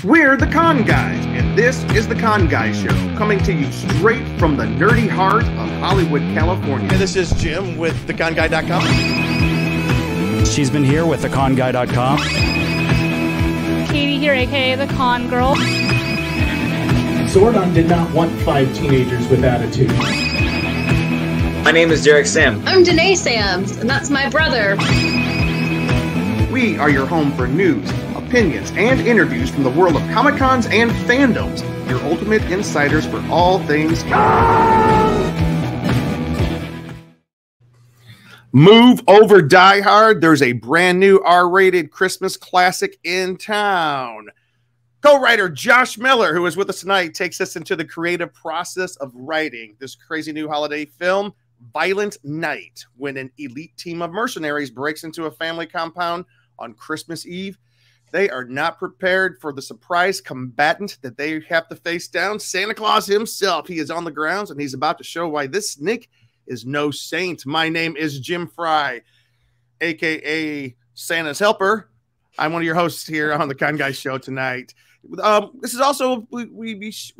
We're the Con Guys, and this is the Con Guys Show, coming to you straight from the nerdy heart of Hollywood, California. And this is Jim with theconguy.com. She's been here with theconguy.com. Katie here, aka the Con Girl. Zordon did not want 5 teenagers with attitude. My name is Derek Sam. I'm Danae Sams, and that's my brother. We are your home for news, opinions, and interviews from the world of Comic-Cons and fandoms. Your ultimate insiders for all things Move over, Die Hard. There's a brand new R-rated Christmas classic in town. Co-writer Josh Miller, who is with us tonight, takes us into the creative process of writing this crazy new holiday film, Violent Night, when an elite team of mercenaries breaks into a family compound on Christmas Eve. They are not prepared for the surprise combatant that they have to face down, Santa Claus himself. He is on the grounds, and he's about to show why this snake is no saint. My name is Jim Fry, a.k.a. Santa's Helper. I'm one of your hosts here on the Con Guy Show tonight. This is also, we'll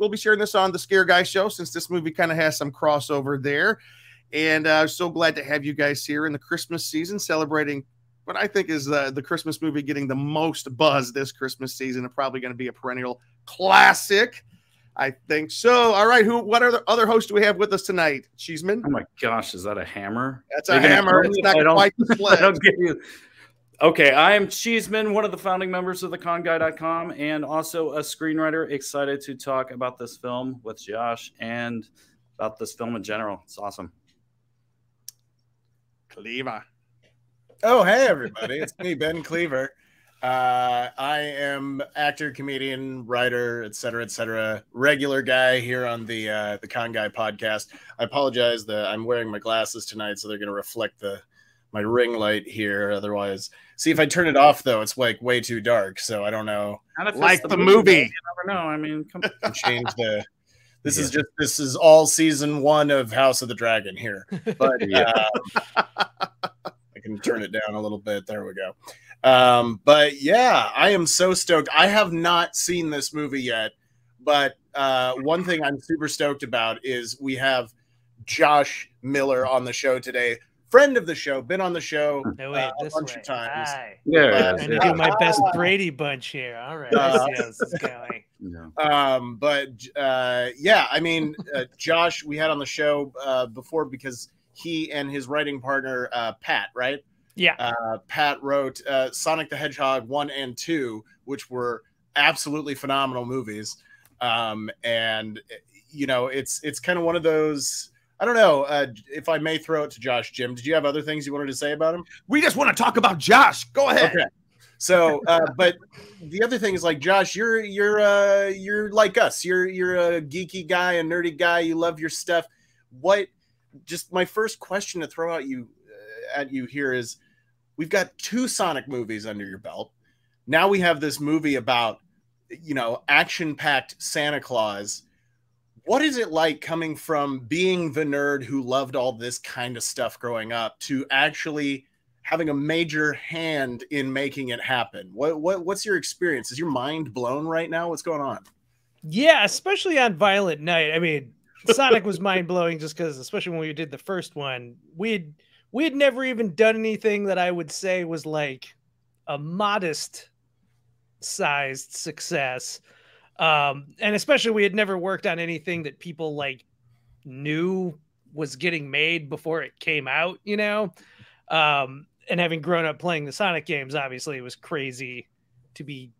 be sharing this on the Scare Guy Show, since this movie kind of has some crossover there. And so glad to have you guys here in the Christmas season, celebrating what I think is the Christmas movie getting the most buzz this Christmas season, and probably going to be a perennial classic. I think so. All right, what other hosts do we have with us tonight? Cheeseman? Oh my gosh, is that a hammer? That's a hammer. It's not quite the sledge. I don't get you. Okay, I am Cheeseman, one of the founding members of theconguy.com, and also a screenwriter. Excited to talk about this film with Josh and about this film in general. It's awesome. Cleaver. Oh, hey, everybody. It's me, Ben Cleaver. I am actor, comedian, writer, etc., regular guy here on the Con Guy podcast. I apologize that I'm wearing my glasses tonight, so they're going to reflect my ring light here. Otherwise, see, if I turn it off, though, it's like way too dark, so I don't know. Like the movie. You never know. I mean, come on. Change the... This is all season 1 of House of the Dragon here. But I can turn it down a little bit. There we go. But yeah, I am so stoked. I have not seen this movie yet, but one thing I'm super stoked about is we have Josh Miller on the show today. Friend of the show, been on the show a bunch of times. Yeah, trying to do my best Brady Bunch here. All right, let's see how this is going. Yeah, I mean, Josh, we had on the show before because he and his writing partner, Pat, right? Yeah. Pat wrote Sonic the Hedgehog 1 and 2, which were absolutely phenomenal movies. And, you know, it's kind of one of those... I don't know if I may throw it to Josh. Jim, did you have other things you wanted to say about him? We just want to talk about Josh. Go ahead. Okay. So, but the other thing is, like, Josh, you're like us. You're a geeky guy, a nerdy guy. You love your stuff. Just my first question to throw at you here is, we've got 2 Sonic movies under your belt. Now we have this movie about, you know, action-packed Santa Claus. What is it like coming from being the nerd who loved all this kind of stuff growing up to actually having a major hand in making it happen? What's your experience? Is your mind blown right now? What's going on? Yeah, especially on Violent Night. I mean, Sonic was mind blowing just because, especially when we did the first one, we had never even done anything that I would say was like a modest sized success. And especially we had never worked on anything that people like knew was getting made before it came out, you know? And having grown up playing the Sonic games, obviously it was crazy to be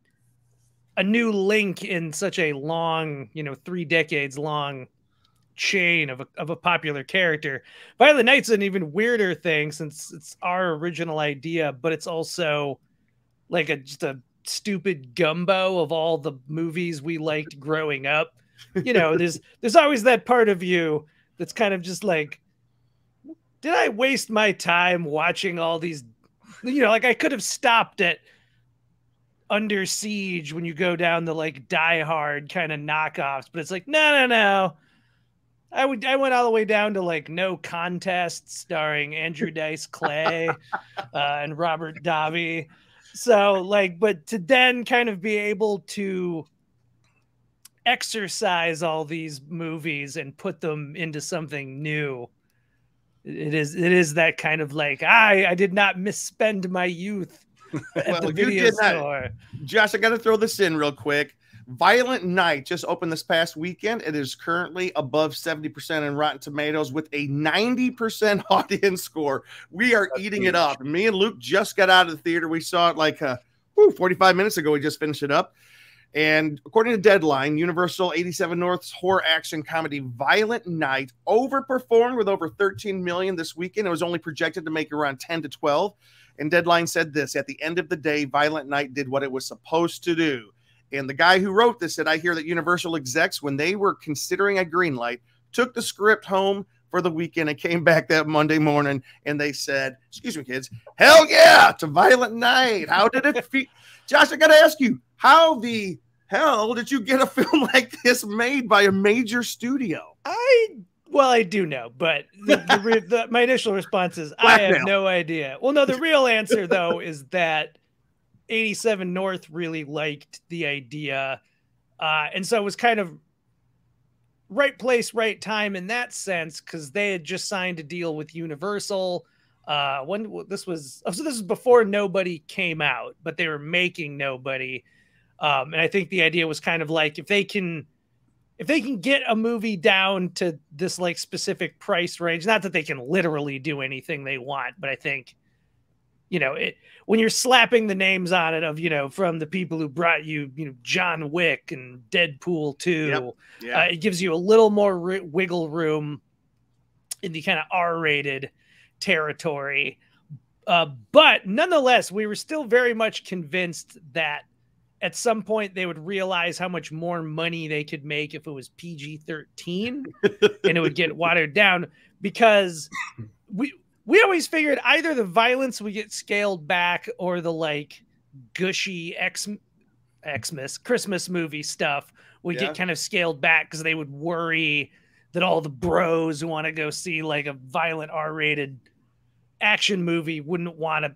a new link in such a long, 3 decades long chain of a popular character. Violent Night's an even weirder thing since it's our original idea, but it's also like just a stupid gumbo of all the movies we liked growing up. There's always that part of you that's kind of just like, did I waste my time watching all these, like I could have stopped at Under Siege when you go down the like Die Hard kind of knockoffs, but it's like, no. I went all the way down to like No Contest, starring Andrew Dice Clay and Robert Davi. So like, but to then kind of be able to exercise all these movies and put them into something new. It is that kind of like I did not misspend my youth at the video store. Josh, I got to throw this in real quick. Violent Night just opened this past weekend. It is currently above 70% in Rotten Tomatoes with a 90% audience score. We are eating it up. Me and Luke just got out of the theater. We saw it like 45 minutes ago. We just finished it up. And according to Deadline, Universal 87 North's horror action comedy Violent Night overperformed with over 13 million this weekend. It was only projected to make around 10 to 12. And Deadline said this: at the end of the day, Violent Night did what it was supposed to do. And the guy who wrote this said, I hear that Universal execs, when they were considering a green light, took the script home for the weekend and came back that Monday morning and they said, excuse me, kids, hell yeah, to Violent Night. How did it feel? Josh, I got to ask you, how the hell did you get a film like this made by a major studio? I do know, but my initial response is I have no idea. Well, no, the real answer, though, is that 87 North really liked the idea. And so it was kind of right place, right time in that sense, because they had just signed a deal with Universal. This was before Nobody came out, but they were making Nobody. And I think the idea was kind of like if they can get a movie down to this like specific price range, not that they can literally do anything they want, but I think, when you're slapping the names on it of, from the people who brought you, John Wick and Deadpool 2, it gives you a little more wiggle room in the kind of R-rated territory. But nonetheless, we were still very much convinced that at some point they would realize how much more money they could make if it was PG-13 and it would get watered down, because we always figured either the violence would get scaled back or the like gushy Xmas Christmas movie stuff would get kind of scaled back because they would worry that all the bros who want to go see like a violent R-rated action movie wouldn't want to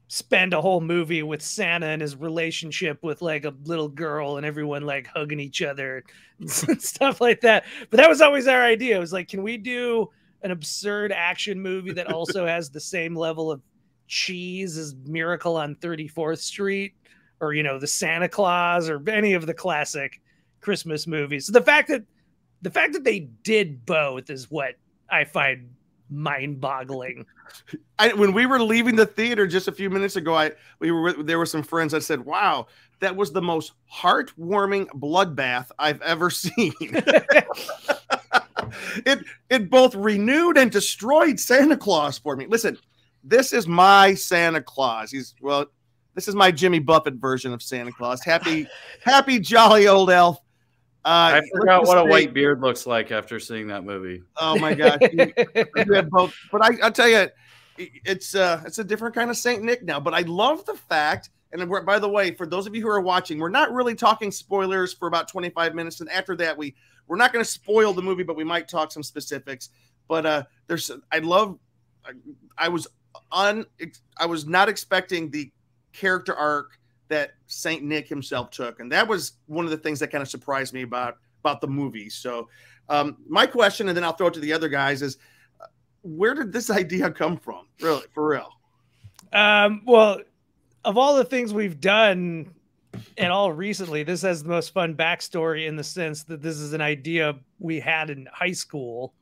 spend a whole movie with Santa and his relationship with like a little girl and everyone like hugging each other and stuff like that. But that was always our idea. It was like, can we do an absurd action movie that also has the same level of cheese as Miracle on 34th Street or, the Santa Claus or any of the classic Christmas movies? So the fact that they did both is what I find mind-boggling. When we were leaving the theater just a few minutes ago, there were some friends that said, wow, that was the most heartwarming bloodbath I've ever seen. It both renewed and destroyed Santa Claus for me. Listen, this is my Santa Claus. This is my Jimmy Buffett version of Santa Claus. Happy jolly old elf. I forgot what a white beard looks like after seeing that movie. Oh my God. You have both. But I'll tell you, it's a different kind of Saint Nick now. But I love the fact, and by the way, for those of you who are watching, we're not really talking spoilers for about 25 minutes. And after that, we're not going to spoil the movie, but we might talk some specifics. But I was not expecting the character arc that Saint Nick himself took, and that was one of the things that kind of surprised me about the movie. So my question, and then I'll throw it to the other guys, is where did this idea come from? Really, for real? Well, of all the things we've done and all recently, this has the most fun backstory in the sense that this is an idea we had in high school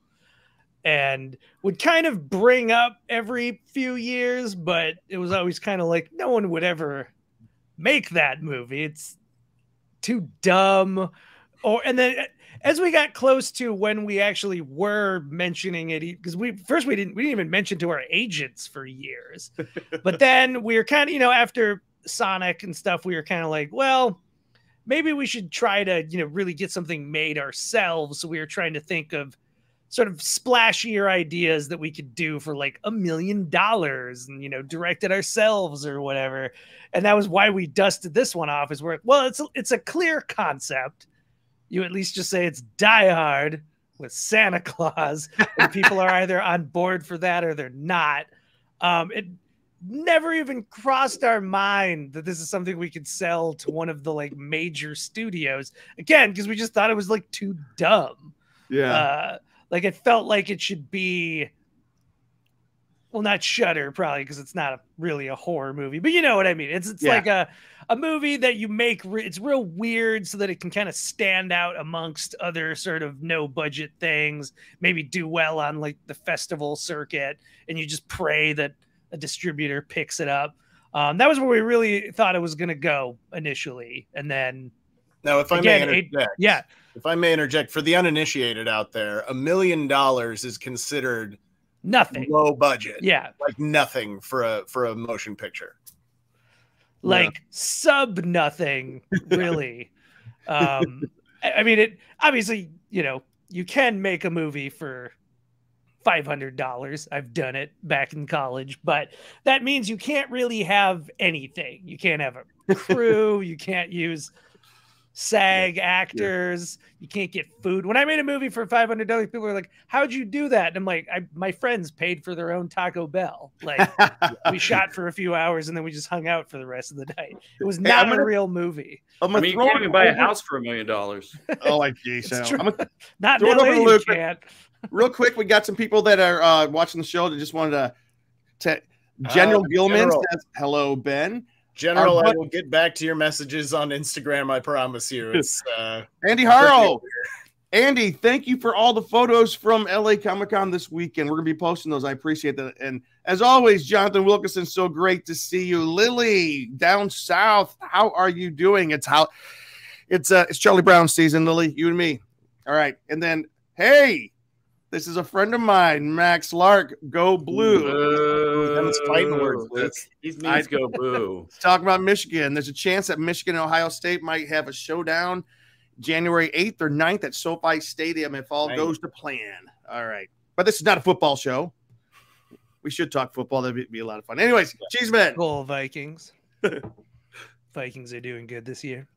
and would kind of bring up every few years, but it was always kind of like no one would ever make that movie. It's too dumb. And then as we got close to when we actually were mentioning it, because we didn't even mention to our agents for years, but then we were kind of, after Sonic and stuff, we were kind of like, well, maybe we should try to, really get something made ourselves. So we were trying to think of sort of splashier ideas that we could do for like $1 million and, direct it ourselves or whatever. And that was why we dusted this one off, is where, well, it's a clear concept. You at least just say it's Die Hard. with Santa Claus, and people are either on board for that or they're not. It never even crossed our mind that this is something we could sell to one of the like major studios, again, because we just thought it was like too dumb. Yeah. Like it felt like it should be, well, not Shudder probably, because it's not really a horror movie, but you know what I mean. It's like a movie that you make. It's real weird so that it can kind of stand out amongst other sort of no budget things. Maybe do well on like the festival circuit, and you just pray that a distributor picks it up. That was where we really thought it was going to go initially, and then now, if I may interject, if I may interject, for the uninitiated out there, $1 million is considered nothing, low budget. Yeah, like nothing for a motion picture. Like sub nothing, really. I mean, it obviously, you know, you can make a movie for $500. I've done it back in college, but that means you can't really have anything. You can't have a crew. You can't use SAG actors. You can't get food. When I made a movie for $500, people are like, "How'd you do that?" And I'm like, my friends paid for their own Taco Bell. Like, we shot for a few hours and then we just hung out for the rest of the night. It was not a real movie. I mean, you can't even buy a house for $1 million. Oh, like geez, not in LA, you can't. Real quick, we got some people that are watching the show that just wanted to. General Gilman says, "Hello, Ben." General, I will get back to your messages on Instagram. I promise you. It's Andy Harrow. Andy, thank you for all the photos from LA Comic-Con this weekend. We're gonna be posting those. I appreciate that. And as always, Jonathan Wilkinson, so great to see you. Lily down south, how are you doing? It's Charlie Brown season, Lily. You and me. All right, and then hey. This is a friend of mine, Max Lark. Go Blue. That's fighting words, Luke. These means go Boo. Let's talk about Michigan. There's a chance that Michigan and Ohio State might have a showdown January 8th or 9th at SoFi Stadium if all goes to plan. All right. But this is not a football show. We should talk football. That'd be a lot of fun. Anyways, Cheeseman. Goal Vikings. Vikings are doing good this year.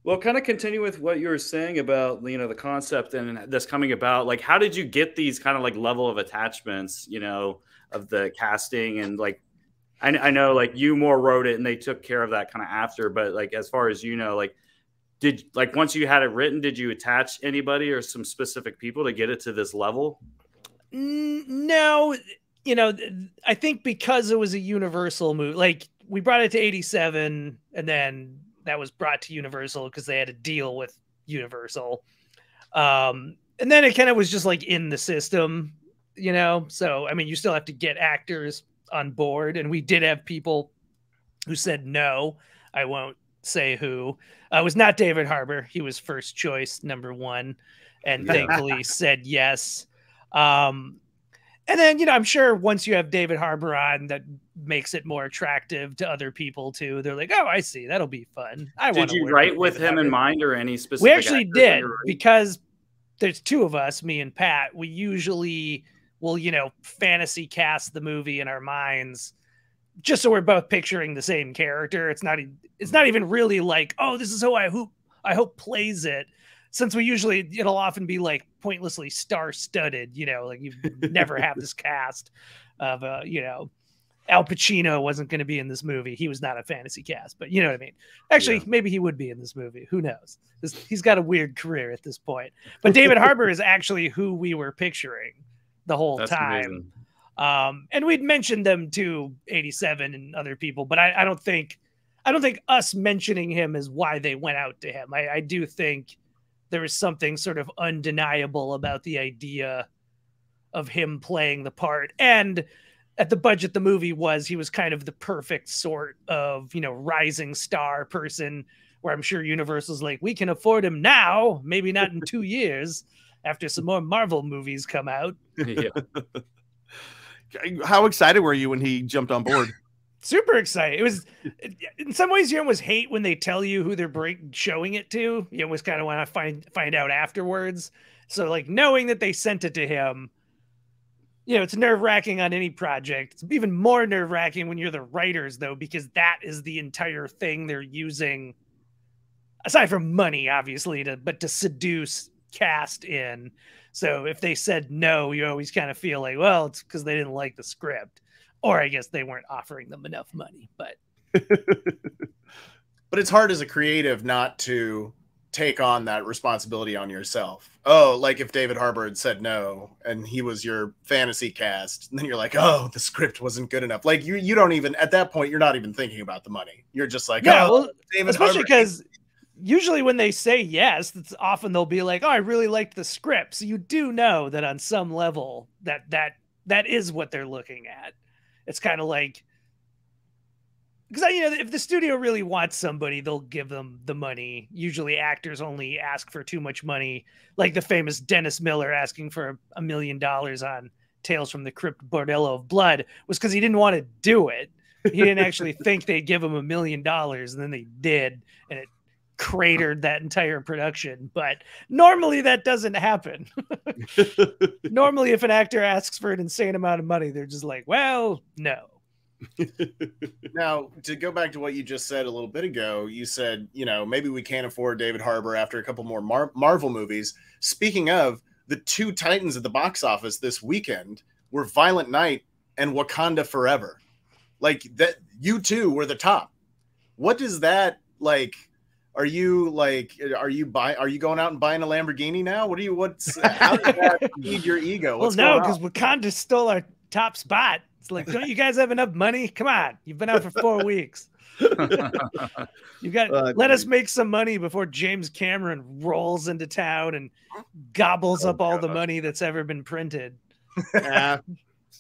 Well, kind of continue with what you were saying about, you know, the concept and this coming about. Like, how did you get these kind of like level of attachments, you know, of the casting? And like, I know like you more wrote it and they took care of that kind of after. But like, as far as you know, like, once you had it written, did you attach anybody or some specific people to get it to this level? No, you know, I think because it was a Universal movie, like we brought it to 87 and then that was brought to Universal because they had a deal with Universal. And then it kind of was just like in the system, you know? So, I mean, you still have to get actors on board. And we did have people who said no. I won't say who. It was not David Harbour. He was first choice, number one, and thankfully said yes. And then, you know, I'm sure once you have David Harbour on, that makes it more attractive to other people too. They're like, "Oh, I see. That'll be fun." Did you write with him in mind or any specific? We actually did, because there's two of us, me and Pat. We usually will, you know, fantasy cast the movie in our minds, just so we're both picturing the same character. It's not even really like, "Oh, this is who I hope plays it." Since it'll often be like pointlessly star-studded, you know, like you never have this cast of, you know, Al Pacino wasn't going to be in this movie. He was not a fantasy cast, but you know what I mean? Actually, maybe he would be in this movie. Who knows? He's got a weird career at this point. But David Harbour is actually who we were picturing the whole time. Amazing. And we'd mentioned them to 87 and other people, but I don't think us mentioning him is why they went out to him. I do think there was something sort of undeniable about the idea of him playing the part. And at the budget the movie was, he was kind of the perfect sort of, you know, rising star person where I'm sure Universal's like, we can afford him now, maybe not in 2 years after some more Marvel movies come out. Yeah. How excited were you when he jumped on board? Super excited. It was, in some ways, you almost hate when they tell you who they're showing it to. You almost kind of want to find out afterwards. So, like, knowing that they sent it to him, you know, it's nerve-wracking on any project. It's even more nerve-wracking when you're the writers, though, because that is the entire thing they're using, aside from money, obviously, but to seduce cast in. So if they said no, you always kind of feel like, well, it's because they didn't like the script, or I guess they weren't offering them enough money. But it's hard as a creative not to take on that responsibility on yourself. Oh, like if David Harbour had said no and he was your fantasy cast, and then you're like, oh, the script wasn't good enough. Like you don't even, at that point, you're not even thinking about the money. You're just like, yeah, oh, well, David especially Harbour. because usually when they say yes, it's often they'll be like, oh, I really liked the script. So you do know that on some level that is what they're looking at. It's kind of like, because if the studio really wants somebody, they'll give them the money. Usually actors only ask for too much money, like the famous Dennis Miller asking for $1 million on Tales from the Crypt Bordello of Blood was because he didn't want to do it. He didn't actually think they'd give him $1 million, and then they did, and it cratered that entire production. But normally that doesn't happen. Normally if an actor asks for an insane amount of money, they're just like, well, no. Now, to go back to what you just said a little bit ago, you said, maybe we can't afford David Harbour after a couple more Marvel movies. Speaking of, the two titans at the box office this weekend were Violent Night and Wakanda Forever. Like that, you two were the top. What does that like? Are you going out and buying a Lamborghini now? How does that feed your ego? Well, no, because Wakanda stole our top spot. It's like, don't you guys have enough money? Come on. You've been out for 4 weeks. You got let us make some money before James Cameron rolls into town and gobbles up all the money that's ever been printed.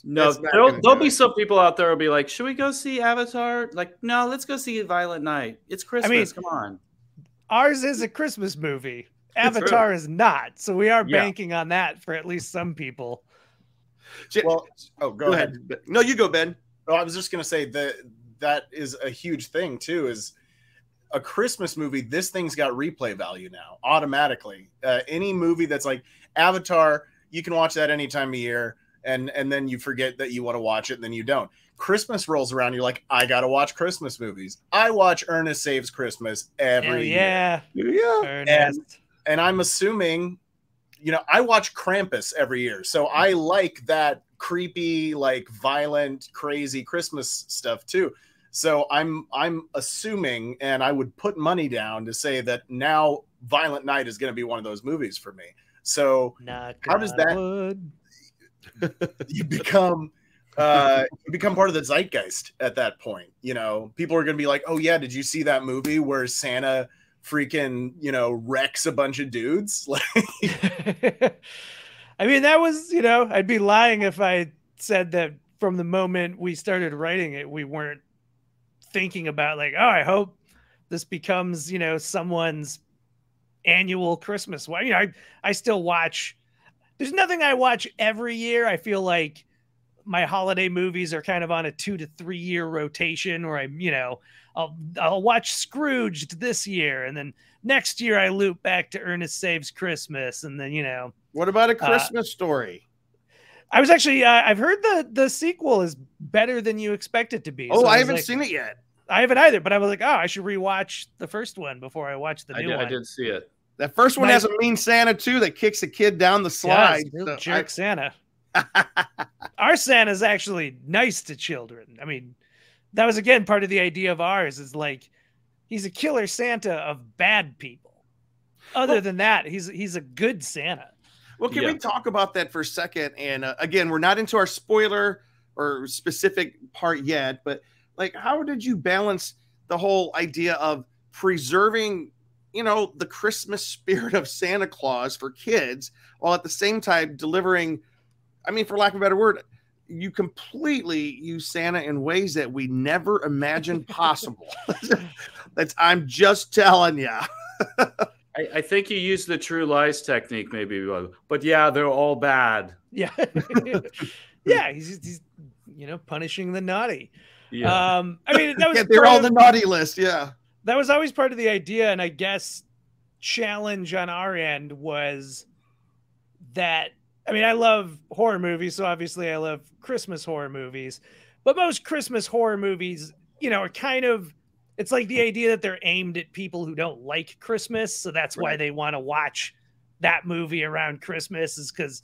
No, there'll be some people out there who'll be like, should we go see Avatar? Like, no, let's go see Violent Night. It's Christmas. Come on. Ours is a Christmas movie. Avatar is not. So we are banking on that for at least some people. Well, go ahead. No, you go, Ben. Oh, I was just going to say that is a huge thing too, is a Christmas movie. This thing's got replay value now automatically. Any movie that's like Avatar, you can watch that any time of year. And then you forget that you want to watch it, and then you don't. Christmas rolls around, you're like, I gotta watch Christmas movies. I watch Ernest Saves Christmas every year. Yeah. And I'm assuming, I watch Krampus every year, so I like that creepy, like violent, crazy Christmas stuff too. So I'm assuming, and I would put money down to say that now Violent Night is going to be one of those movies for me. So how does that? You become part of the zeitgeist at that point. People are going to be like, oh yeah, did you see that movie where Santa freaking wrecks a bunch of dudes? I mean, that was, I'd be lying if I said that from the moment we started writing it, we weren't thinking about like, oh, I hope this becomes someone's annual Christmas. Well, I still watch. There's nothing I watch every year. I feel like my holiday movies are kind of on a 2 to 3 year rotation, where I'll watch Scrooged this year, and then next year I loop back to Ernest Saves Christmas, and then What about A Christmas Story? I was actually I've heard the sequel is better than you expect it to be. Oh, so I haven't seen it yet. I haven't either, but I was like, oh, I should rewatch the first one before I watch the new one. I did see it. That first one has a mean Santa too that kicks a kid down the slide. Yes, jerk Santa. Our Santa's actually nice to children. I mean, that was again part of the idea of ours, is like he's a killer Santa of bad people. Other than that, he's a good Santa. Well, can we talk about that for a second? And again, we're not into our spoiler or specific part yet, but like, how did you balance the whole idea of preserving the Christmas spirit of Santa Claus for kids, while at the same time delivering, I mean, for lack of a better word, you completely use Santa in ways that we never imagined possible. I'm just telling you. I think you used the True Lies technique, maybe, but yeah, they're all bad. Yeah. Yeah. He's punishing the naughty. Yeah. I mean, that was they're on the naughty list. Yeah. That was always part of the idea, and I guess challenge on our end was that, I mean, I love horror movies, so obviously I love Christmas horror movies, but most Christmas horror movies, are kind of, it's like the idea that they're aimed at people who don't like Christmas, so that's why they want to watch that movie around Christmas is because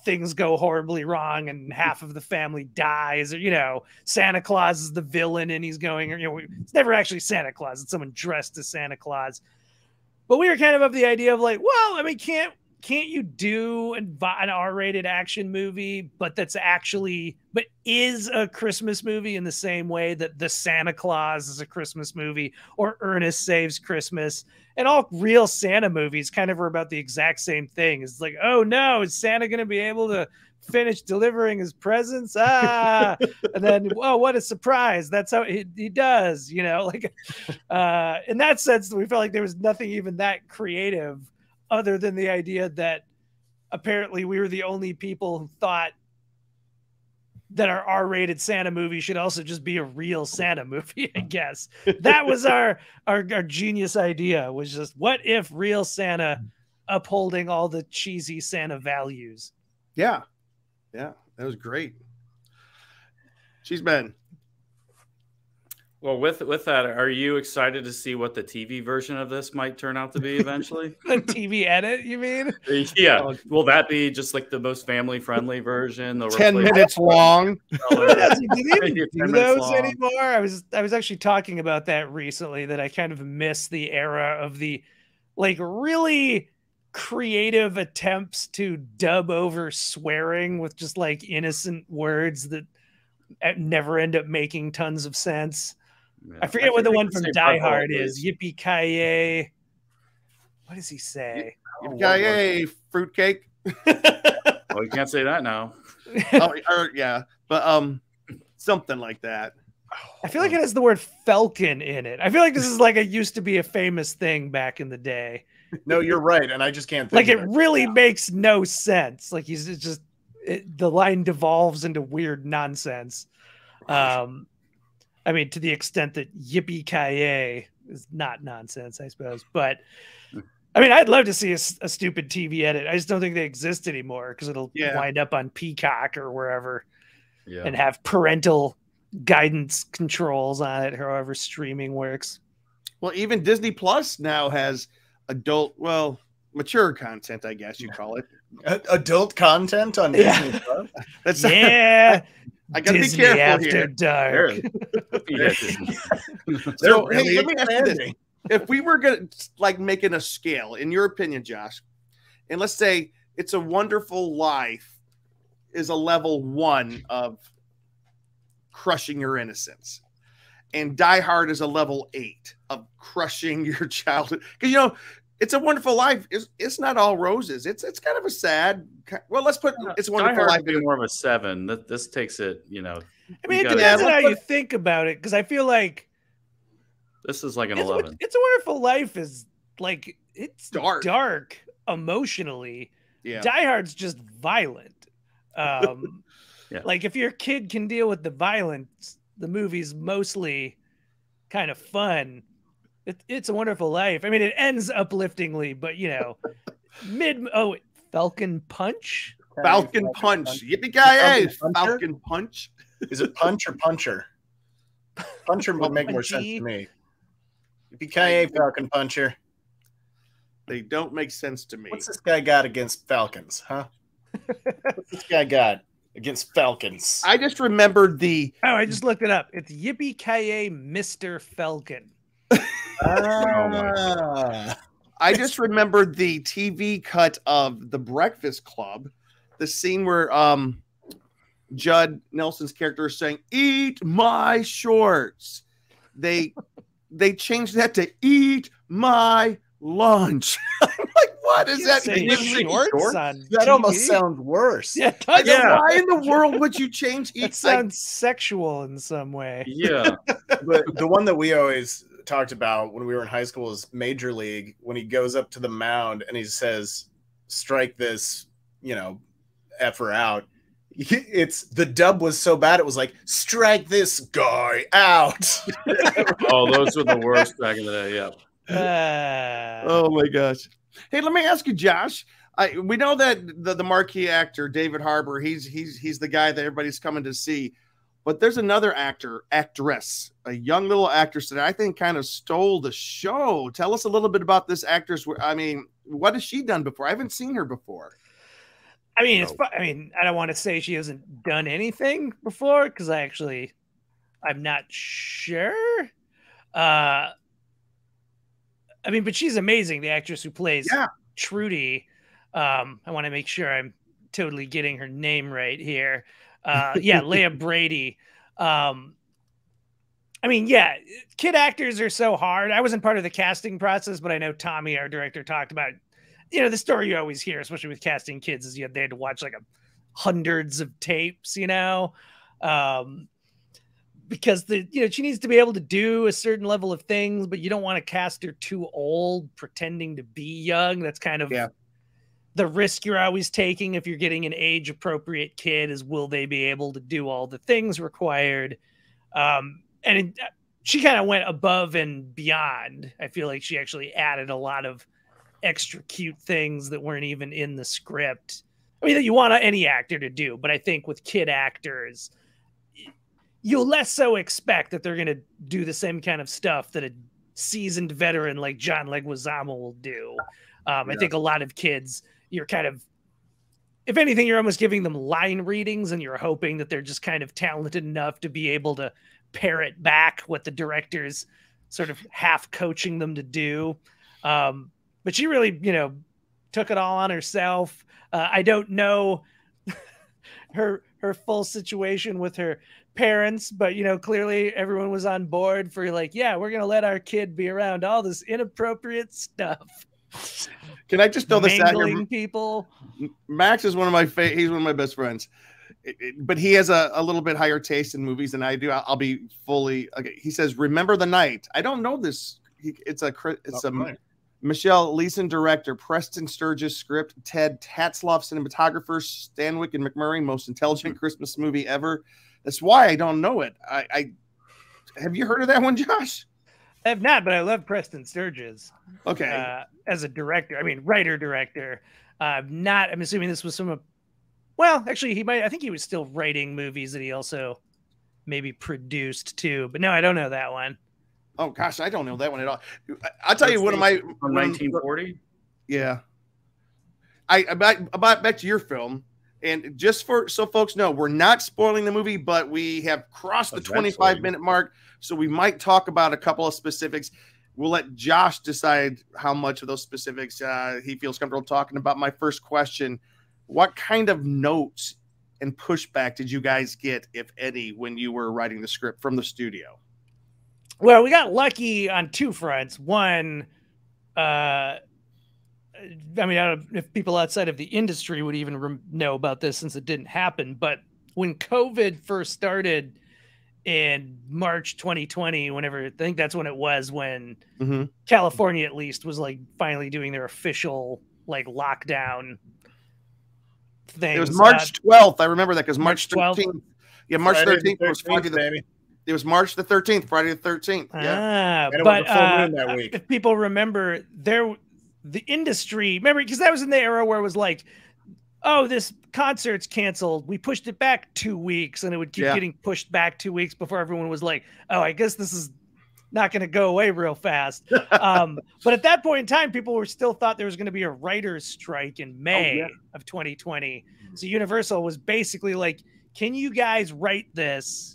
things go horribly wrong and half of the family dies, or, you know, Santa Claus is the villain and he's going, you know, it's never actually Santa Claus. It's someone dressed as Santa Claus. But we were kind of the idea of like, well, I mean, can't you do an R-rated action movie, but is a Christmas movie in the same way that The Santa Claus is a Christmas movie, or Ernest Saves Christmas, and all real Santa movies kind of are about the exact same thing. It's like, oh no, is Santa going to be able to finish delivering his presents? And then, oh, what a surprise. That's how he does, you know, like, in that sense, we felt like there was nothing even that creative other than the idea that apparently we were the only people who thought that our R-rated Santa movie should also just be a real Santa movie, I guess. That was our genius idea, was just, what if real Santa upholding all the cheesy Santa values? Yeah. Yeah, that was great. She's been. Well, with that, are you excited to see what the TV version of this might turn out to be eventually? The TV edit, you mean? Yeah. Will that be just like the most family-friendly version? 10 minutes long. Does he even do those anymore? I was actually talking about that recently, that I kind of miss the era of the like really creative attempts to dub over swearing with just like innocent words that never end up making tons of sense. Yeah. I forget what the one from Die Hard is. Yippee-ki-yay. What does he say? Yippee-ki-yay, fruitcake. Well, you can't say that now. Yeah, but something like that. I feel like it has the word falcon in it. I feel like this is like used to be a famous thing back in the day. No, you're right, and I just can't think like it really makes no sense. Like the line devolves into weird nonsense. I mean, to the extent that yippee-ki-yay is not nonsense, I suppose. But I mean, I'd love to see a stupid TV edit. I just don't think they exist anymore because it'll wind up on Peacock or wherever and have parental guidance controls on it, however streaming works. Well, even Disney Plus now has mature content, I guess you call it. Adult content on Disney Plus? That's I gotta Disney be careful After here. Dark. So, hey, let me ask you this. If we were gonna like making a scale, in your opinion, Josh, and let's say It's a Wonderful Life is a level 1 of crushing your innocence, and Die Hard is a level 8 of crushing your childhood. Because It's a Wonderful Life. It's not all roses. It's kind of a sad. Well, let's put It's a Wonderful Life. Be more of a 7. This takes it. I mean, it depends on how you think about it. Because I feel like this is like an 11. It's a Wonderful Life is like it's dark emotionally. Yeah. Die Hard's just violent. Like if your kid can deal with the violence, the movie's mostly kind of fun. It's a Wonderful Life. I mean, it ends upliftingly, but Falcon Punch. Falcon Punch. Yippee-ki-yay! Falcon Punch. Is it Punch or Puncher? Puncher would make more sense to me. Yippee-ki-yay, Falcon Puncher. They don't make sense to me. What's this guy got against Falcons, huh? What's this guy got against Falcons? I just remembered I just looked it up. It's Yippee-ki-yay, Mr. Falcon. I just remembered the TV cut of The Breakfast Club, the scene where Judd Nelson's character is saying, "Eat my shorts." They changed that to "Eat my lunch." I'm like, what is that? That almost sounds worse. Yeah, why in the world would you change "eat"? It sounds sexual in some way. Yeah, but the one that we always talked about when we were in high school is Major League, when he goes up to the mound and he says, "Strike this, effer out." It's the dub was so bad it was like, "Strike this guy out." Oh, those were the worst back in the day. Yeah. Oh my gosh. Hey, let me ask you, Josh. We know that the marquee actor David Harbour, he's the guy that everybody's coming to see. But there's another actress, a young little actress that I think kind of stole the show. Tell us a little bit about this actress. I mean, what has she done before? I haven't seen her before. I mean, I don't want to say she hasn't done anything before because I'm not sure. I mean, but she's amazing. The actress who plays Trudy. I want to make sure I'm totally getting her name right here. Leah Brady. I mean, kid actors are so hard. I wasn't part of the casting process, but I know Tommy, our director, talked about, the story you always hear, especially with casting kids, is they had to watch like hundreds of tapes, because she needs to be able to do a certain level of things, but you don't want to cast her too old, pretending to be young. That's kind of the risk you're always taking if you're getting an age appropriate kid, is will they be able to do all the things required? She kind of went above and beyond. I feel like she actually added a lot of extra cute things that weren't even in the script. I mean, that you want any actor to do, but I think with kid actors, you'll less so expect that they're going to do the same kind of stuff that a seasoned veteran like John Leguizamo will do. I think a lot of kids, you're kind of, if anything, you're almost giving them line readings and you're hoping that they're just kind of talented enough to be able to parrot back what the director's sort of half coaching them to do. But she really, took it all on herself. I don't know her full situation with her parents, but clearly everyone was on board for like, we're gonna let our kid be around all this inappropriate stuff. Can I just throw this out here? People. Max is one of my he's one of my best friends, but he has a little bit higher taste in movies than I do. I'll be fully okay. He says, "Remember the Night." I don't know this. It's a Michelle Leeson director, Preston Sturgis script, Ted Tatzloff cinematographer, Stanwyck and McMurray, most intelligent Christmas movie ever. That's why I don't know it. I have you heard of that one, Josh? I have not, but I love Preston Sturges. Okay. As a director, I mean, writer-director. I'm assuming this was some, well, actually, I think he was still writing movies that he also maybe produced too. But no, I don't know that one. Oh, gosh, I don't know that one at all. I'll tell you one of my... From 1940? Yeah. About back to your film. And just so folks know, we're not spoiling the movie, but we have crossed the 25-minute mark, so we might talk about a couple of specifics. We'll let Josh decide how much of those specifics he feels comfortable talking about. My first question, what kind of notes and pushback did you guys get, if any, when you were writing the script from the studio? Well, we got lucky on two fronts. One, I don't know if people outside of the industry would even know about this since it didn't happen. But when COVID first started in March 2020, I think that's when it was, when California at least was like finally doing their official like lockdown thing. It was March 12th. I remember that because March 13th. Yeah, March Friday 13th was Friday baby. It was March the 13th, Friday the 13th. Yeah. But that week. If people remember, the industry, remember, because that was in the era where it was like, oh, this concert's canceled. We pushed it back 2 weeks, and it would keep getting pushed back 2 weeks before everyone was like, oh, I guess this is not going to go away real fast. But at that point in time, people were still thought there was going to be a writer's strike in May of 2020. So Universal was basically like, can you guys write this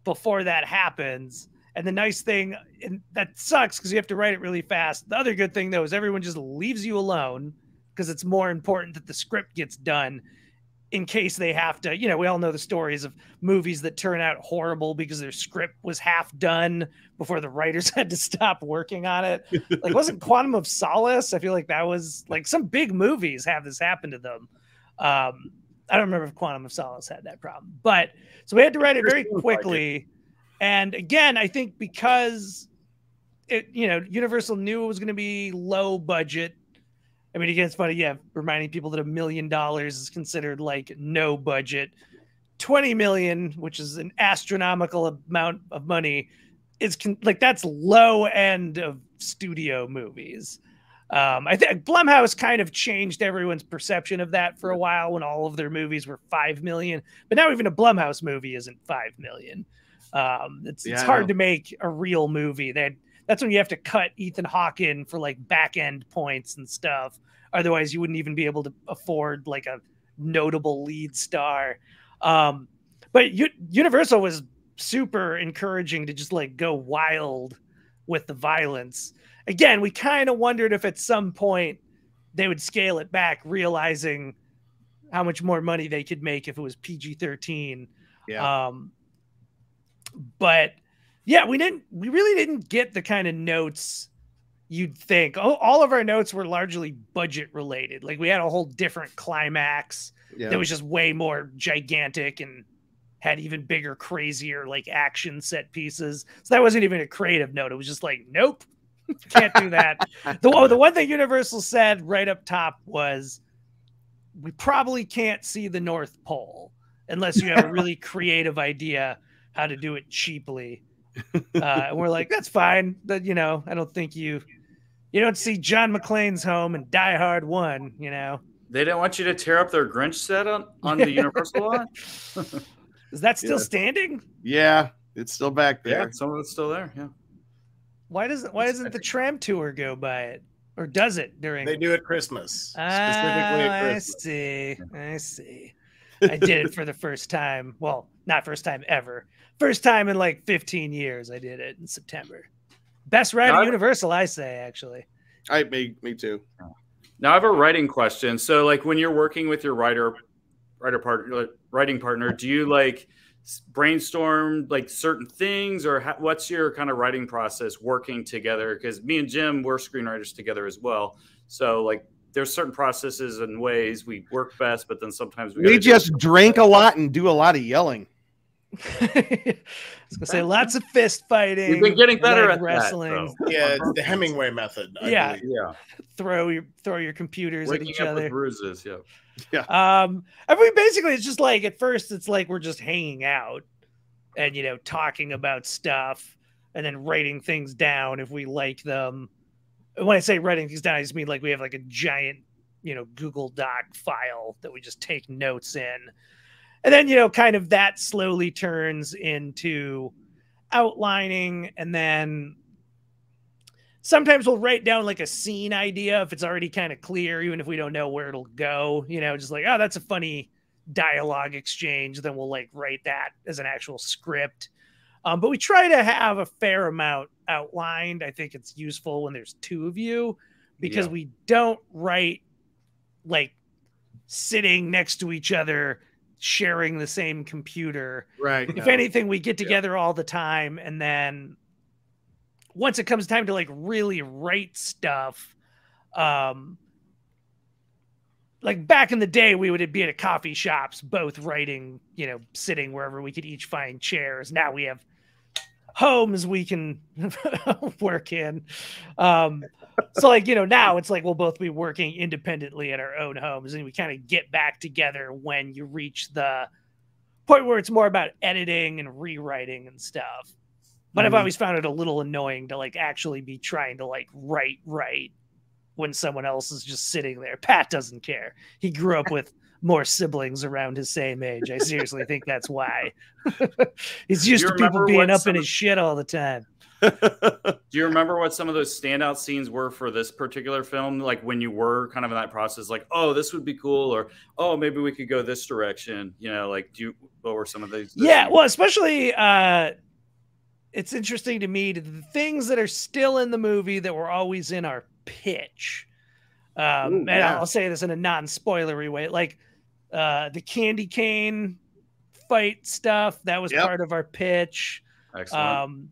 before that happens? And the nice thing, and that sucks because you have to write it really fast. The other good thing, though, is everyone just leaves you alone because it's more important that the script gets done in case they have to. We all know the stories of movies that turn out horrible because their script was half done before the writers had to stop working on it. Like, wasn't Quantum of Solace? I feel like that was like some big movies have this happen to them. I don't remember if Quantum of Solace had that problem, but so we had to write it very quickly. And again, I think because Universal knew it was going to be low budget. I mean, again, it's funny, reminding people that $1 million is considered like no budget. 20 million, which is an astronomical amount of money, is that's low end of studio movies. I think Blumhouse kind of changed everyone's perception of that for a while when all of their movies were 5 million, but now even a Blumhouse movie isn't 5 million. It's hard to make a real movie. They that's when you have to cut Ethan Hawke in for like back end points and stuff. Otherwise, you wouldn't even be able to afford like a notable lead star. But Universal was super encouraging to just like go wild with the violence. Again, we kind of wondered if at some point they would scale it back, realizing how much more money they could make if it was PG-13. Yeah. But yeah, we really didn't get the kind of notes you'd think. All of our notes were largely budget related. Like we had a whole different climax that was just way more gigantic and had even bigger, crazier like action set pieces. So that wasn't even a creative note. It was just like, nope, can't do that. The one thing Universal said right up top was, we probably can't see the North Pole unless you have a really creative idea how to do it cheaply. And we're like, that's fine. But, you know, I don't think you don't see John McClane's home in Die Hard 1, you know. They didn't want you to tear up their Grinch set on the Universal lot? Is that still standing? Yeah, it's still back there. Yeah, some of it's still there, yeah. Why doesn't the tram tour go by it? Or does it during? They do at Christmas. Specifically at Christmas. I see. I did it for the first time. Well, not first time ever. First time in like 15 years. I did it in September. Best ride at Universal, I say, actually. Me too. Now I have a writing question. So, like, when you're working with your writing partner, do you like brainstorm like certain things, or what's your kind of writing process working together? Because me and Jim, we're screenwriters together as well. So, like, there's certain processes and ways we work best, but then sometimes we just drink a lot and do a lot of yelling. I was gonna say lots of fist fighting. We've been getting better at wrestling. That, yeah, it's the Hemingway method. Yeah. Throw your computers waking at each up other. With bruises. Yeah. I mean, basically, it's just like at first, it's like we're just hanging out and talking about stuff, and then writing things down if we like them. When I say writing things down, I just mean like we have like a giant, Google Doc file that we just take notes in. And then, kind of that slowly turns into outlining. And then sometimes we'll write down like a scene idea if it's already kind of clear, even if we don't know where it'll go, just like, oh, that's a funny dialogue exchange. Then we'll like write that as an actual script. But we try to have a fair amount outlined. I think it's useful when there's two of you, because we don't write like sitting next to each other, sharing the same computer. Right. If anything, we get together all the time. And then once it comes time to like really write stuff, like back in the day, we would be at a coffee shops, both writing, sitting wherever we could each find chairs. Now we have homes we can work in. So like, now it's like we'll both be working independently at our own homes, and we kind of get back together when you reach the point where it's more about editing and rewriting and stuff. But I've always found it a little annoying to like actually be trying to like write when someone else is just sitting there. Pat doesn't care. He grew up with more siblings around his same age. I seriously think that's why. He's used to people being up in his shit all the time. Do you remember what some of those standout scenes were for this particular film? Like when you were kind of in that process, like, oh, this would be cool, or oh, maybe we could go this direction. Like, what were some of these? Yeah, well, especially it's interesting to me the things that are still in the movie that were always in our pitch. And I'll say this in a non-spoilery way, like the candy cane fight stuff that was part of our pitch. Excellent.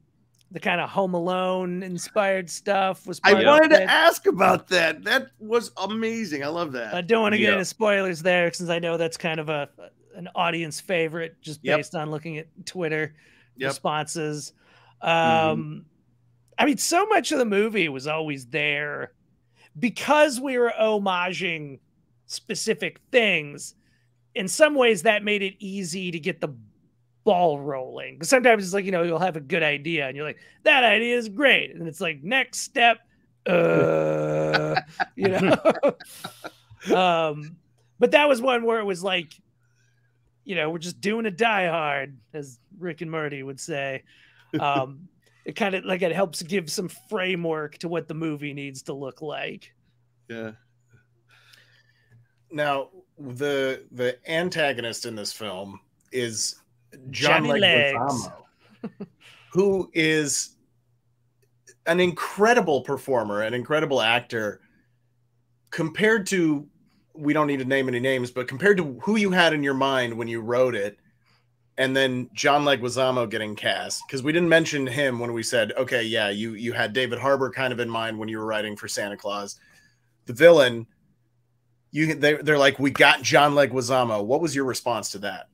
The kind of Home Alone inspired stuff was I wanted to ask about that. That was amazing. I love that. I don't want to get into spoilers there, since I know that's kind of an audience favorite, just based on looking at Twitter responses. I mean, so much of the movie was always there because we were homaging specific things. In some ways, that made it easy to get the ball rolling. Because sometimes it's like, you'll have a good idea and you're like, that idea is great. And it's like, next step, But that was one where it was like, we're just doing a Die Hard, as Rick and Morty would say. it kind of like it helps give some framework to what the movie needs to look like. Yeah. Now, the antagonist in this film is John Johnny Leguizamo, who is an incredible performer, an incredible actor, compared to, we don't need to name any names, but compared to who you had in your mind when you wrote it, and then John Leguizamo getting cast, because we didn't mention him when we said, okay, yeah, you had David Harbour kind of in mind when you were writing for Santa Claus. The villain, they're like, we got John Leguizamo. What was your response to that?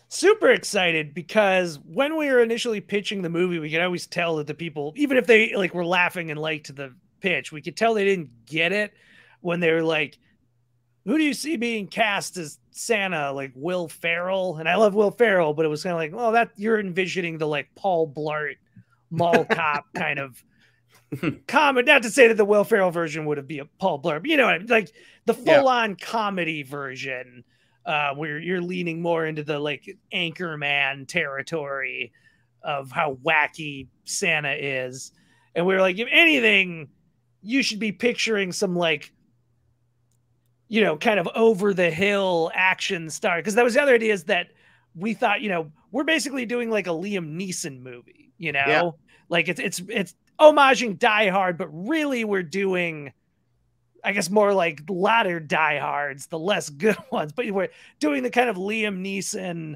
Super excited, because when we were initially pitching the movie, we could always tell that the people, even if they like were laughing and liked the pitch, we could tell they didn't get it when they were like, who do you see being cast as Santa? Like Will Ferrell. And I love Will Ferrell, but it was kind of like, oh, that you're envisioning the like Paul Blart mall cop kind of comedy. Not to say that the Will Ferrell version would have been a Paul Blart, but you know what I mean? Like the full-on comedy version, where you're leaning more into the like Anchorman territory of how wacky Santa is. And we were like, if anything, you should be picturing some like, you know, kind of over the hill action star. Because that was the other idea, is that we thought, you know, we're basically doing like a Liam Neeson movie, you know, like it's homaging Die Hard, but really we're doing, I guess, more like latter Die Hards, the less good ones, but we're doing the kind of Liam Neeson,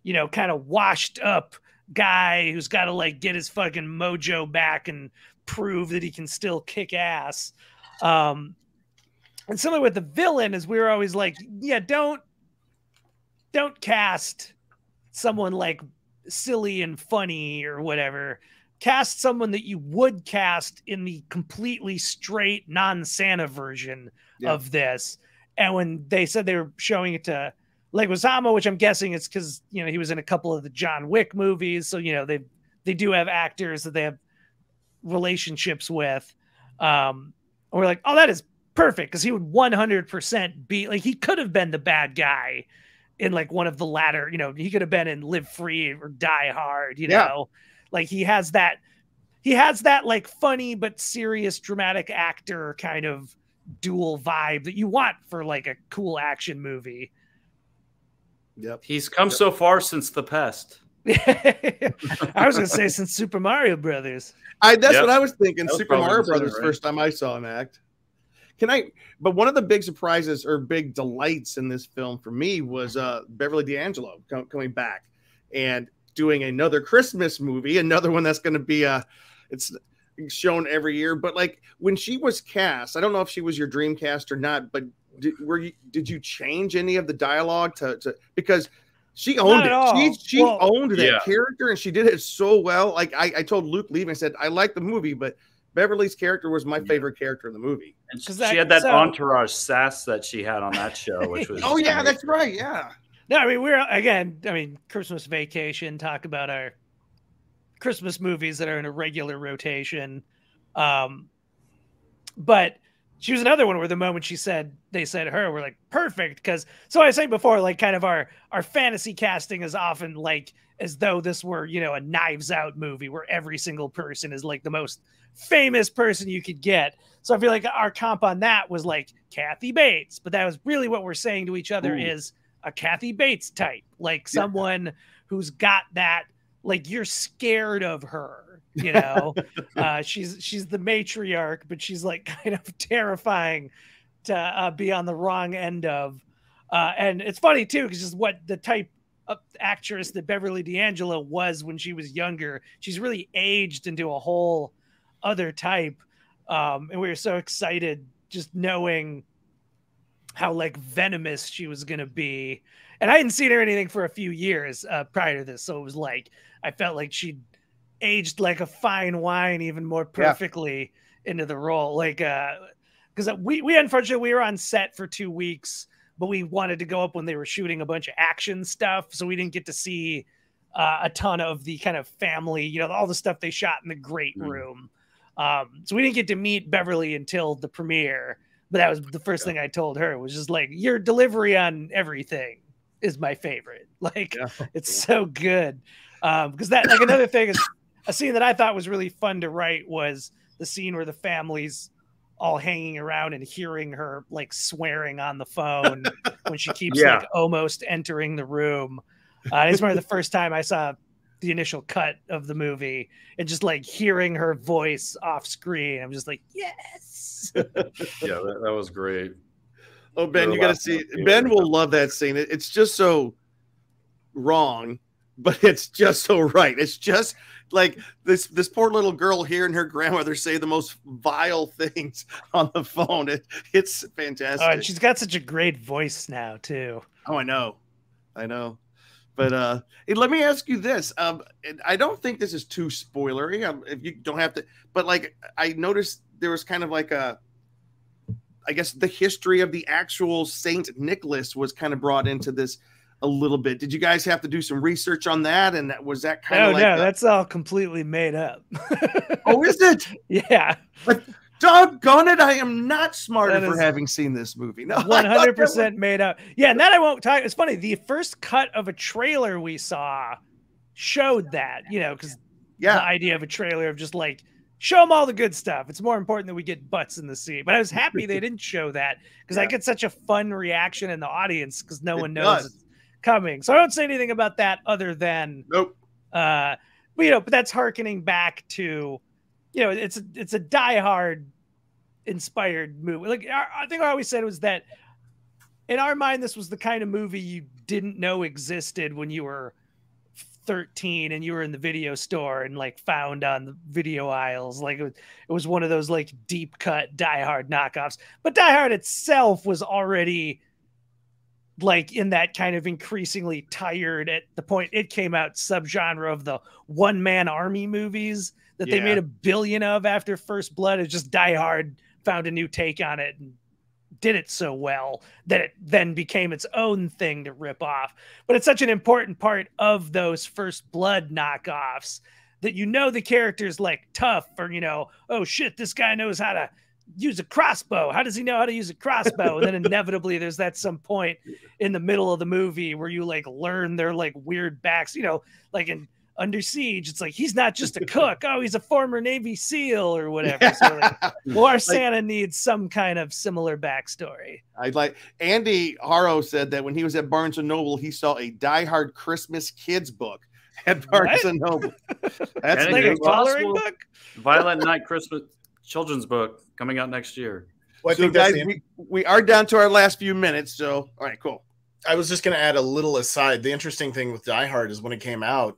you know, kind of washed up guy who's got to like get his fucking mojo back and prove that he can still kick ass. And similar with the villain, is we were always like, yeah, don't cast someone like silly and funny or whatever. Cast someone that you would cast in the completely straight non-Santa version of this. And when they said they were showing it to Leguizamo, which I'm guessing it's because, you know, he was in a couple of the John Wick movies, so you know they do have actors that they have relationships with. We're like, oh, that is perfect, because he would 100% be like, he could have been the bad guy in like one of the latter, you know, he could have been in Live Free or Die Hard, you know. Like he has that like funny but serious dramatic actor kind of dual vibe that you want for like a cool action movie. Yep. He's come so far since The Pest. I was gonna say since Super Mario Brothers. That's what I was thinking. Was Super Mario Brothers, right? First time I saw him act. But one of the big surprises or big delights in this film for me was Beverly D'Angelo coming back and doing another Christmas movie, another one that's going to be it's shown every year. But like when she was cast, I don't know if she was your dream cast or not, but did you change any of the dialogue to because she owned it. She owned that character, and she did it so well. Like I told Luke leaving, I said, I like the movie, but Beverly's character was my favorite character in the movie. And she had that entourage sass that she had on that show, which was that's right. Yeah. No, I mean, Christmas Vacation, talk about our Christmas movies that are in a regular rotation. But she was another one where the moment they said her, we're like, perfect. Because, so I was saying before, like kind of our fantasy casting is often like as though this were, you know, a Knives Out movie where every single person is like the most famous person you could get. So I feel like our comp on that was like Kathy Bates. But that was really what we're saying to each other is a Kathy Bates type, like someone who's got that, like you're scared of her, you know. She's the matriarch, but she's like kind of terrifying to be on the wrong end of. And it's funny too, because just what the type of actress that Beverly D'Angelo was when she was younger, she's really aged into a whole other type. And we were so excited just knowing how like venomous she was going to be. And I hadn't seen her anything for a few years prior to this. So it was like, I felt like she'd aged like a fine wine even more perfectly into the role. Like, because we unfortunately, we were on set for 2 weeks, but we wanted to go up when they were shooting a bunch of action stuff. So we didn't get to see a ton of the kind of family, you know, all the stuff they shot in the great room. So we didn't get to meet Beverly until the premiere. But that was the first thing I told her, was just like, your delivery on everything is my favorite. Like, it's so good. Because that, like, another thing is a scene that I thought was really fun to write was the scene where the family's all hanging around and hearing her like swearing on the phone when she keeps like almost entering the room. I just remember the first time I saw the initial cut of the movie and just like hearing her voice off screen. I'm just like, yes. Yeah, that was great. Oh, Ben, you got to see. Ben will love that scene. It's just so wrong, but it's just so right. It's just like this poor little girl hearing her grandmother say the most vile things on the phone. It's fantastic. Oh, and she's got such a great voice now too. Oh, I know. But hey, let me ask you this. I don't think this is too spoilery. If you don't have to, but like I noticed there was kind of like I guess the history of the actual Saint Nicholas was kind of brought into this a little bit. Did you guys have to do some research on that? And was that kind of like no, that's all completely made up. Oh, is it? Yeah. But doggone it, I am not smarter for having seen this movie. No, 100% made up. Yeah, and that I won't talk. It's funny. The first cut of a trailer we saw showed that, because the idea of a trailer of just like, show them all the good stuff. It's more important that we get butts in the scene. But I was happy they didn't show that because I get such a fun reaction in the audience because no one knows it's coming. So I don't say anything about that other than nope. But that's hearkening back to, it's a Die Hard inspired movie. Like I think I always said it was that in our mind, this was the kind of movie you didn't know existed when you were 13 and you were in the video store and like found on the video aisles. Like it was one of those like deep cut Die Hard knockoffs, but Die Hard itself was already like in that kind of increasingly tired at the point it came out subgenre of the one-man army movies that they made $1 billion of after First Blood. It's just Die Hard found a new take on it and did it so well that it then became its own thing to rip off. But it's such an important part of those First Blood knockoffs that the character's like tough or, oh shit, this guy knows how to use a crossbow. How does he know how to use a crossbow? And then inevitably there's that some point in the middle of the movie where you like learn their like weird backs, like in Under Siege, it's like he's not just a cook. Oh, he's a former Navy SEAL or whatever. So our Santa needs some kind of similar backstory. I'd like Andy Harrow said that when he was at Barnes and Noble, he saw a Die Hard Christmas kids book at Barnes and Noble. That's like a coloring book. Violent Night Christmas children's book coming out next year. Well, so guys, we are down to our last few minutes. So all right, cool. I was just going to add a little aside. The interesting thing with Die Hard is when it came out,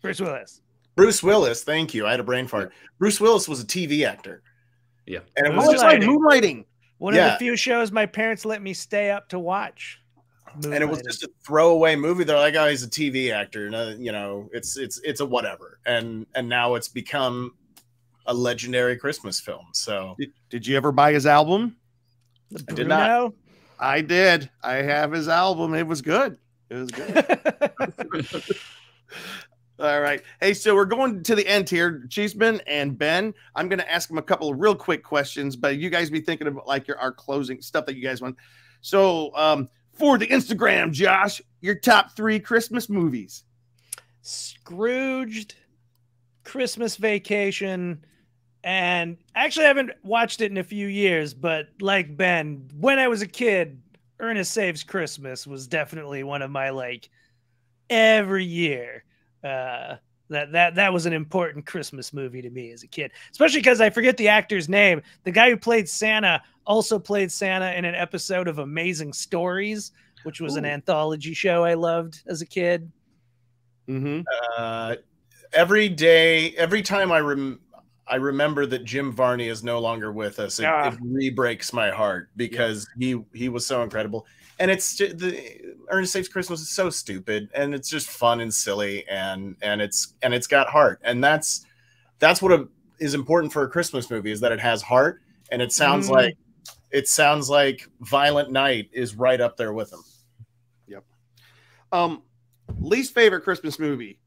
Bruce Willis. Thank you. I had a brain fart. Bruce Willis was a TV actor. Yeah. And it was just like Moonlighting. One of the few shows my parents let me stay up to watch. And it was just a throwaway movie. They're like, oh, he's a TV actor. It's a whatever. And now it's become a legendary Christmas film. So did you ever buy his album? I did not. I did. I have his album. It was good. All right. Hey, so we're going to the end here. Cheeseman and Ben, I'm going to ask them a couple of real quick questions, but you guys be thinking about like our closing stuff that you guys want. So for the Instagram, Josh, your top 3 Christmas movies. Scrooged, Christmas Vacation, and actually I haven't watched it in a few years, but like Ben, when I was a kid, Ernest Saves Christmas was definitely one of my like every year. That was an important Christmas movie to me as a kid, especially because I forget the actor's name. The guy who played Santa also played Santa in an episode of Amazing Stories, which was an anthology show I loved as a kid. Mm-hmm. Every time I remember that Jim Varney is no longer with us, it re-breaks my heart because he was so incredible. And it's just, Ernest Saves Christmas is so stupid, and it's just fun and silly, and it's got heart, and that's what is important for a Christmas movie, is that it has heart, and it sounds like Violent Night is right up there with them. Yep. Least favorite Christmas movie.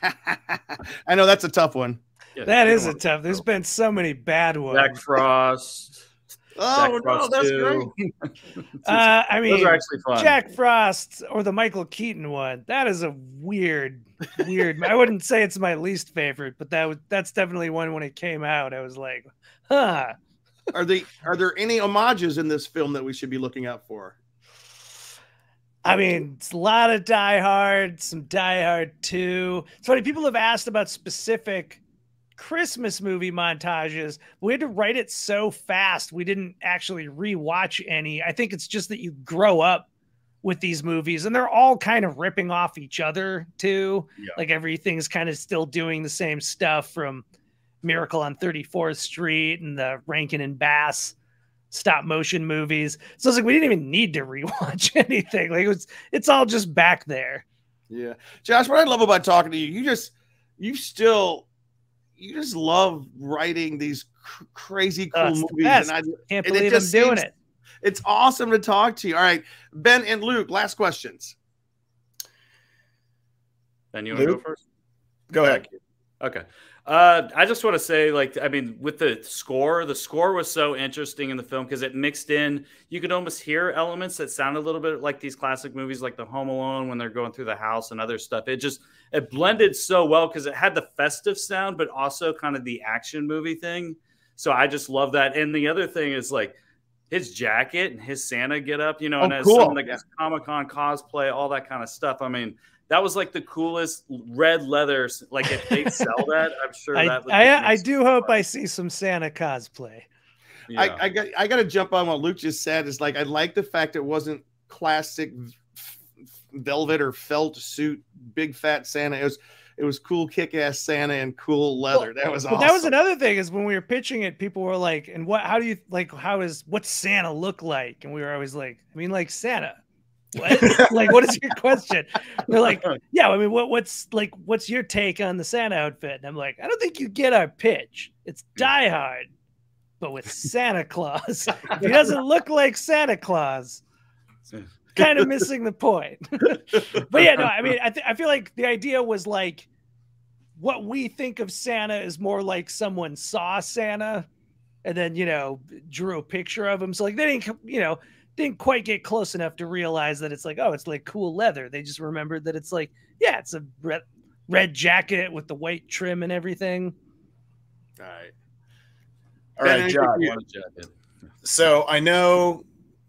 I know that's a tough one. Yeah, that is a tough. There's been so many bad ones. Jack Frost. Oh no, that's great. I mean, those are actually fun. Jack Frost or the Michael Keaton one. That is a weird. I wouldn't say it's my least favorite, but that's definitely one when it came out. I was like, huh. Are there any homages in this film that we should be looking out for? I mean, it's a lot of Die Hard, some Die Hard 2. It's funny, people have asked about specific Christmas movie montages. We had to write it so fast, we didn't actually rewatch any. I think it's just that you grow up with these movies, and they're all kind of ripping off each other, too. Yeah. Like, everything's kind of still doing the same stuff from Miracle on 34th Street and the Rankin and Bass stop motion movies. So it's like we didn't even need to rewatch anything. Like it's all just back there. Yeah, Josh, what I love about talking to you, you just love writing these crazy cool movies, and I can't believe I'm doing it. It's awesome to talk to you. All right, Ben and Luke, last questions. Ben, you want to go first? Go ahead. Okay. I just want to say, like, I mean, with the score was so interesting in the film because it mixed in, you could almost hear elements that sounded a little bit like these classic movies, like the Home Alone when they're going through the house and other stuff. It blended so well because it had the festive sound, but also kind of the action movie thing. So I just love that. And the other thing is like his jacket and his Santa get up, you know, and as someone that gets Comic-Con cosplay, all that kind of stuff. I mean, that was like the coolest red leathers. Like if they sell that, I'm sure I do hope I see some Santa cosplay. Yeah. I got to jump on what Luke just said. Is like I like the fact it wasn't classic velvet or felt suit, big fat Santa. It was cool, kick-ass Santa and cool leather. That was awesome. That was another thing is when we were pitching it, people were like, "And how do you like? What's Santa look like?" And we were always like, "I mean, like Santa." What? Like, what is your question? They're like, yeah, I mean, what's your take on the Santa outfit? And I'm like, I don't think you get our pitch. It's Die Hard, but with Santa Claus. If he doesn't look like Santa Claus, kind of missing the point. But yeah, no, I mean, I feel like the idea was like what we think of Santa is more like someone saw Santa and then, you know, drew a picture of him. So like they didn't quite get close enough to realize that it's like, oh, it's like cool leather. They just remembered that it's like, yeah, it's a red jacket with the white trim and everything. All right, John. So I know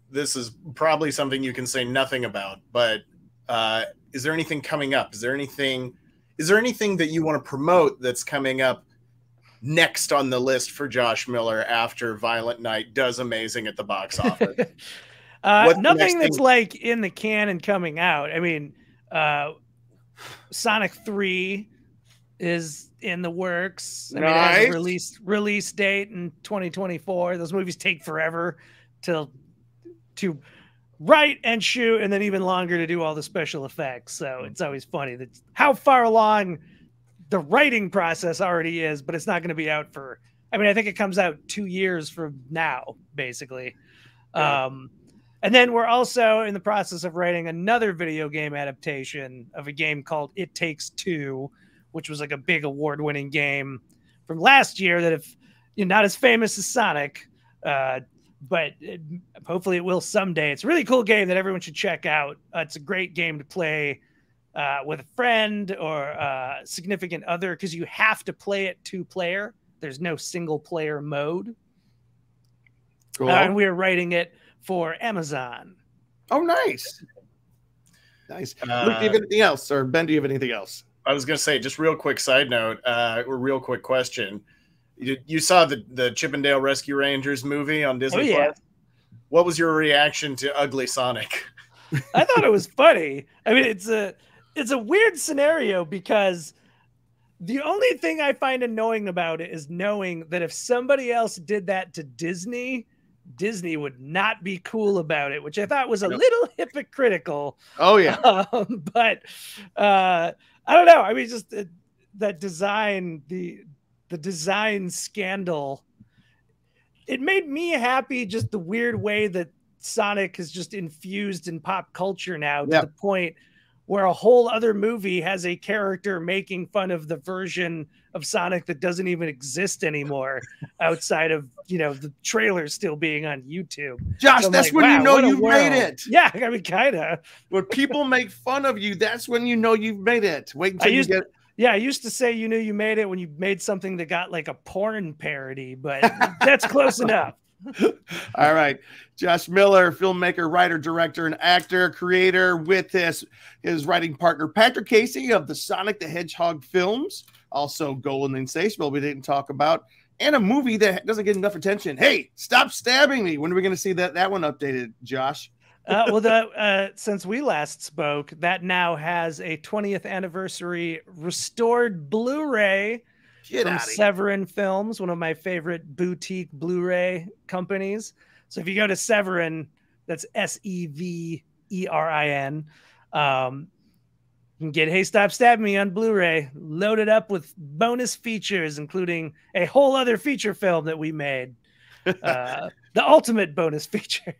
this is probably something you can say nothing about, but is there anything coming up? Is there anything that you want to promote that's coming up next on the list for Josh Miller after Violent Night does amazing at the box office? Nothing that's like in the can and coming out. I mean, Sonic 3 is in the works. I mean, it has a release date in 2024. Those movies take forever to write and shoot, and then even longer to do all the special effects. So it's always funny that how far along the writing process already is, but it's not going to be out for. I mean, I think it comes out 2 years from now, basically. Yeah. And then we're also in the process of writing another video game adaptation of a game called It Takes Two, which was like a big award-winning game from last year that if you're not as famous as Sonic, but hopefully it will someday. It's a really cool game that everyone should check out. It's a great game to play with a friend or a significant other because you have to play it 2-player. There's no single-player mode. Cool. And we're writing it for Amazon. Oh, nice. Luke, do you have anything else? Or Ben, do you have anything else? I was going to say, just real quick side note, or real quick question. You saw the Chippendale Rescue Rangers movie on Disney Plus? What was your reaction to Ugly Sonic? I thought it was funny. I mean, it's a weird scenario because the only thing I find annoying about it is knowing that if somebody else did that to Disney would not be cool about it, which I thought was a little hypocritical. Oh yeah. But I don't know. I mean, just that design, the design scandal, it made me happy. Just the weird way that Sonic is just infused in pop culture now to the point where a whole other movie has a character making fun of the version of Sonic that doesn't even exist anymore outside of, the trailer still being on YouTube. Josh, So I'm that's like, when you wow, know what a you've made world. it. Yeah, I mean, kind of. When people make fun of you, that's when you know you've made it. Wait until you get. Yeah, I used to say you knew you made it when you made something that got like a porn parody, but that's close enough. All right. Josh Miller, filmmaker, writer, director, and actor, creator with his writing partner, Patrick Casey of the Sonic the Hedgehog films, also Golden Insatiable we didn't talk about, and a movie that doesn't get enough attention. Hey, Stop Stabbing Me. When are we going to see that one updated, Josh? Since we last spoke, that now has a 20th anniversary restored Blu-ray from Severin Films, one of my favorite boutique Blu-ray companies. So if you go to Severin, that's Severin, you can get Hey Stop Stabbing Me on Blu-ray, loaded up with bonus features, including a whole other feature film that we made, the ultimate bonus feature.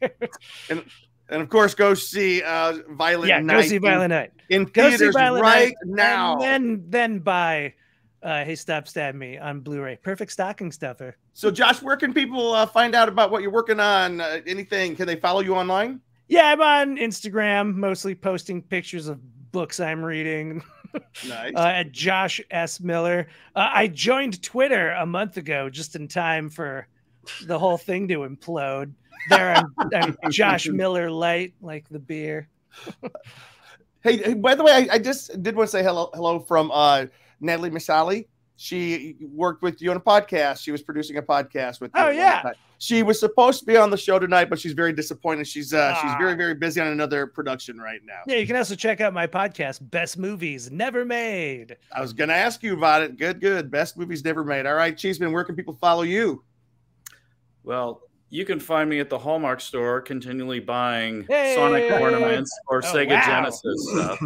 And of course, go see Violent Night. Go see Violent Night in theaters right now. And then buy Hey Stop Stab Me on Blu-ray. Perfect stocking stuffer. So, Josh, where can people find out about what you're working on? Anything? Can they follow you online? Yeah, I'm on Instagram, mostly posting pictures of books I'm reading. Nice. At Josh S. Miller. I joined Twitter a month ago, just in time for the whole thing to implode. There, I'm Josh Miller Light, like the beer. Hey, by the way, I just did want to say hello from Natalie Misali. She worked with you on a podcast. She was producing a podcast with you. Oh, yeah. She was supposed to be on the show tonight, but she's very disappointed. She's very, very busy on another production right now. Yeah, you can also check out my podcast, Best Movies Never Made. I was going to ask you about it. Good. Best Movies Never Made. All right, Cheeseman, where can people follow you? Well, you can find me at the Hallmark store continually buying Sonic ornaments or Sega Genesis stuff.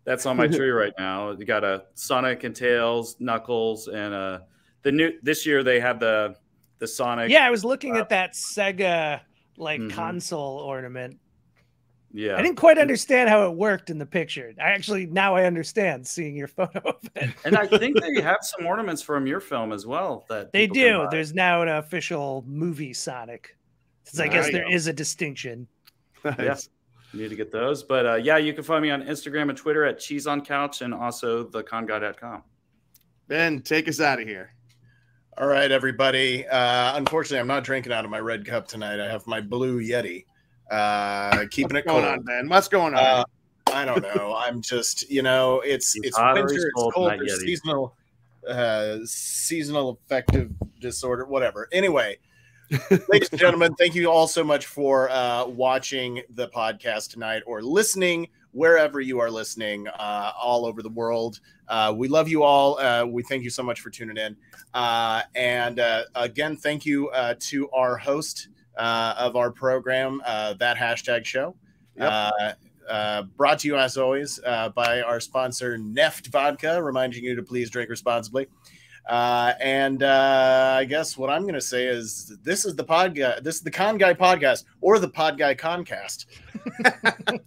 That's on my tree right now. You got a Sonic and Tails, Knuckles, and this year they have the Sonic. Yeah, I was looking at that Sega console ornament. Yeah, I didn't quite understand how it worked in the picture. Now I understand seeing your photo of it. And I think they have some ornaments from your film as well. That they do. There's now an official movie Sonic. Since I guess there is a distinction. Nice. Yeah, you need to get those. But yeah, you can find me on Instagram and Twitter at Cheese on Couch and also theconguy.com. Ben, take us out of here. All right, everybody. Unfortunately, I'm not drinking out of my red cup tonight. I have my blue Yeti. Keeping it cold. What's going on, man? What's going on? I don't know. I'm just, it's winter, it's cold, there's seasonal affective disorder, whatever. Anyway, ladies and gentlemen, thank you all so much for watching the podcast tonight or listening wherever you are listening all over the world. We love you all. We thank you so much for tuning in. And again, thank you to our host of our program, That Hashtag Show. Yep. Brought to you, as always, by our sponsor, Neft Vodka, reminding you to please drink responsibly. And I guess what I'm going to say is this is the podcast. This is the Con Guy podcast or the Pod Guy Concast.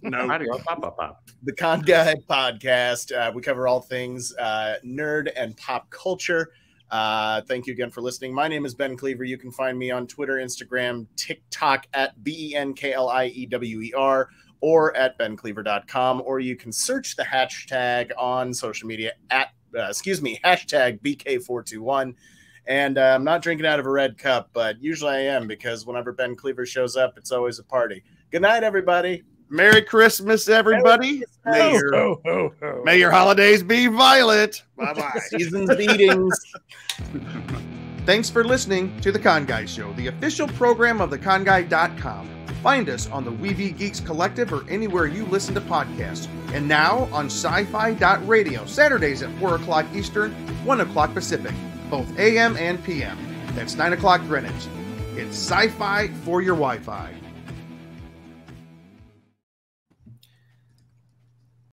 No, the Con Guy podcast. We cover all things nerd and pop culture. Thank you again for listening. My name is Ben Cleaver. You can find me on Twitter, Instagram, TikTok at BenKliewer or at bencleaver.com, or you can search the hashtag on social media at hashtag BK421. And I'm not drinking out of a red cup, but usually I am, because whenever Ben Cleaver shows up, it's always a party. Good night, everybody. Merry Christmas, everybody. May your holidays be violet. Bye-bye. Season's beatings. Thanks for listening to The Con Guy Show, the official program of theconguy.com. Find us on the WeVie Geeks Collective or anywhere you listen to podcasts. And now on sci-fi.radio, Saturdays at 4 o'clock Eastern, 1 o'clock Pacific, both AM and PM. That's 9 o'clock Greenwich. It's sci-fi for your Wi-Fi.